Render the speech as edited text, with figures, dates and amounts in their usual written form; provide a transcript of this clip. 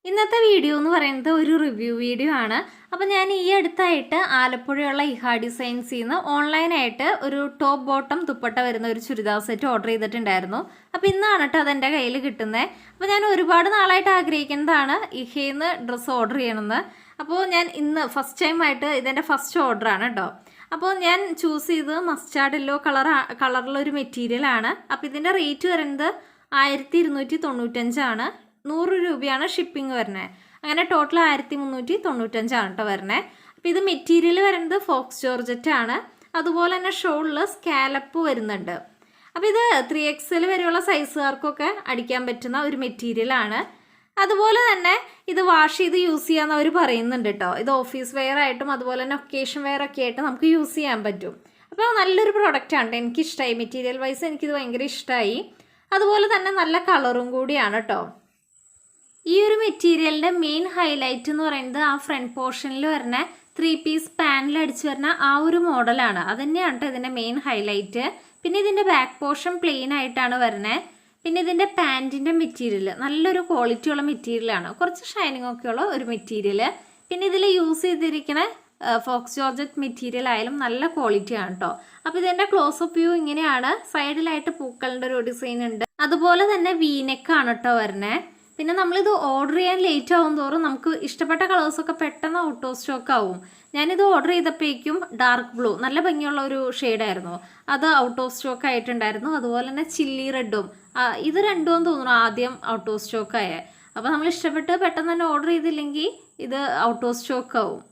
ഇന്നത്തെ വീഡിയോ എന്ന് പറയുന്നത് ഒരു റിവ്യൂ വീഡിയോ ആണ്. അപ്പോൾ ഞാൻ ഈ അടുത്തായിട്ട് ആലപ്പുഴയുള്ള ഇഹാ ഡിസൈൻസിൽ നിന്ന് ഓൺലൈനായിട്ട് ഒരു ടോപ്പ് ബോട്ടം ദുപ്പട്ട വരുന്ന ഒരു ചുരിദാർ സെറ്റ് ഓർഡർ ചെയ്തിട്ടുണ്ടായിരുന്നു. അപ്പോൾ ഇന്നാണ് കേട്ടോ അതെൻ്റെ കയ്യിൽ കിട്ടുന്നത്. അപ്പോൾ ഞാൻ ഒരുപാട് നാളായിട്ട് ആഗ്രഹിക്കുന്നതാണ് ഇഹയിൽ നിന്ന് ഡ്രസ്സ് ഓർഡർ ചെയ്യണമെന്ന്. അപ്പോൾ ഞാൻ ഇന്ന് ഫസ്റ്റ് ടൈം ആയിട്ട് ഇതെൻ്റെ ഫസ്റ്റ് ഓർഡറാണ് കേട്ടോ. അപ്പോൾ ഞാൻ ചൂസ് ചെയ്തത് മസ്റ്റാർഡ് യെല്ലോ കളറിലൊരു മെറ്റീരിയലാണ്. അപ്പോൾ ഇതിൻ്റെ റേറ്റ് വരുന്നത് 1295 100 രൂപയാണ് ഷിപ്പിംഗ് വരുന്നത്. അങ്ങനെ ടോട്ടൽ 1395 കേട്ടോ വരുന്നത്. അപ്പോൾ ഇത് മെറ്റീരിയൽ വരുന്നത് ഫോക്സ് ജോർജറ്റ് ആണ്. അതുപോലെ തന്നെ ഷോളിൽ സ്കാലപ്പ് വരുന്നുണ്ട്. അപ്പോൾ ഇത് 3XL വരെയുള്ള സൈസുകാർക്കൊക്കെ അടിക്കാൻ പറ്റുന്ന ഒരു മെറ്റീരിയലാണ്. അതുപോലെ തന്നെ ഇത് വാഷ് ചെയ്ത് യൂസ് ചെയ്യാമെന്ന് അവർ പറയുന്നുണ്ട് കേട്ടോ. ഇത് ഓഫീസ് വെയർ ആയിട്ടും അതുപോലെ തന്നെ ഒക്കേഷൻ വെയർ ഒക്കെ ആയിട്ട് നമുക്ക് യൂസ് ചെയ്യാൻ പറ്റും. അപ്പോൾ നല്ലൊരു പ്രൊഡക്റ്റാണ്, എനിക്കിഷ്ടമായി. മെറ്റീരിയൽ വൈസ് എനിക്കിത് ഭയങ്കര ഇഷ്ടമായി. അതുപോലെ തന്നെ നല്ല കളറും കൂടിയാണ് കേട്ടോ. ഈ ഒരു മെറ്റീരിയലിൻ്റെ മെയിൻ ഹൈലൈറ്റ് എന്ന് പറയുന്നത് ആ ഫ്രണ്ട് പോർഷനിൽ വരുന്ന 3 പീസ് പാനൽ അടിച്ച് വരുന്ന ആ ഒരു മോഡലാണ്. അത് തന്നെയാണ് കേട്ടോ ഇതിൻ്റെ മെയിൻ ഹൈലൈറ്റ്. പിന്നെ ഇതിൻ്റെ ബാക്ക് പോർഷൻ പ്ലെയിൻ ആയിട്ടാണ് വരുന്നത്. പിന്നെ ഇതിൻ്റെ പാൻറ്റിൻ്റെ മെറ്റീരിയൽ നല്ലൊരു ക്വാളിറ്റി ഉള്ള മെറ്റീരിയലാണ്, കുറച്ച് ഷൈനിങ് ഒക്കെയുള്ള ഒരു മെറ്റീരിയൽ. പിന്നെ ഇതിൽ യൂസ് ചെയ്തിരിക്കുന്ന ഫോക്സ് ജോർജറ്റ് മെറ്റീരിയൽ ആയാലും നല്ല ക്വാളിറ്റിയാണ് കേട്ടോ. അപ്പോൾ ഇതിൻ്റെ ക്ലോസപ്പ് വ്യൂ ഇങ്ങനെയാണ്. സൈഡിലായിട്ട് പൂക്കളുടെ ഒരു ഡിസൈൻ ഉണ്ട്. അതുപോലെ തന്നെ വീനെക്കാണ് കേട്ടോ വരുന്നത്. പിന്നെ നമ്മളിത് ഓർഡർ ചെയ്യാൻ ലേറ്റ് ആവും തോറും നമുക്ക് ഇഷ്ടപ്പെട്ട കളേഴ്സൊക്കെ പെട്ടെന്ന് ഔട്ട് ഓഫ് സ്റ്റോക്ക് ആവും. ഞാനിത് ഓർഡർ ചെയ്തപ്പോഴേക്കും ഡാർക്ക് ബ്ലൂ നല്ല ഭംഗിയുള്ള ഒരു ഷെയ്ഡായിരുന്നു, അത് ഔട്ട് ഓഫ് സ്റ്റോക്ക് ആയിട്ടുണ്ടായിരുന്നു. അതുപോലെ തന്നെ ചില്ലി റെഡും, ഇത് രണ്ടും തോന്നുന്നു ആദ്യം ഔട്ട് ഓഫ് സ്റ്റോക്ക് ആയേ. അപ്പോൾ നമ്മൾ ഇഷ്ടപ്പെട്ട് പെട്ടെന്ന് തന്നെ ഓർഡർ ചെയ്തില്ലെങ്കിൽ ഇത് ഔട്ട് ഓഫ് സ്റ്റോക്ക് ആവും.